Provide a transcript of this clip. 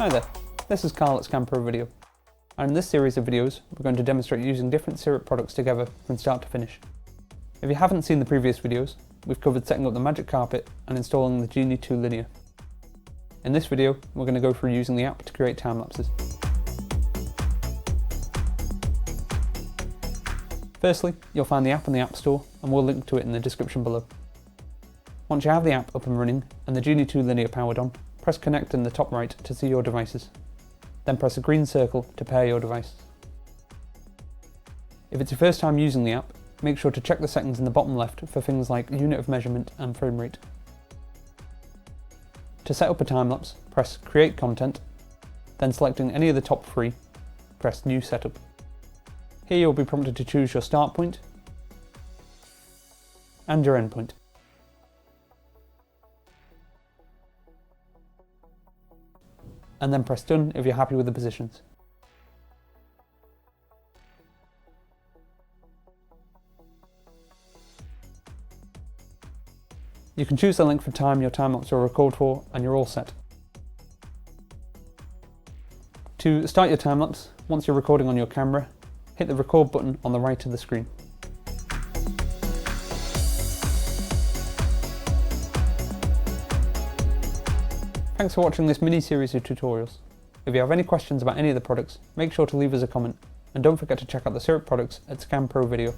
Hi there, this is Carl at Scan Pro Video, and in this series of videos we're going to demonstrate using different Syrp products together from start to finish. If you haven't seen the previous videos, we've covered setting up the Magic Carpet and installing the Genie 2 Linear. In this video we're going to go through using the app to create time lapses. Firstly, you'll find the app in the App Store and we'll link to it in the description below. Once you have the app up and running and the Genie 2 Linear powered on, press Connect in the top right to see your devices. Then press the green circle to pair your device. If it's your first time using the app, make sure to check the settings in the bottom left for things like unit of measurement and frame rate. To set up a time-lapse, press Create Content, then selecting any of the top three, press New Setup. Here you'll be prompted to choose your start point and your end point. And then press Done if you're happy with the positions. You can choose the length of time your time-lapse will record for and you're all set. To start your time-lapse, once you're recording on your camera, hit the record button on the right of the screen. Thanks for watching this mini-series of tutorials. If you have any questions about any of the products, make sure to leave us a comment, and don't forget to check out the Syrp products at Scan Pro Video.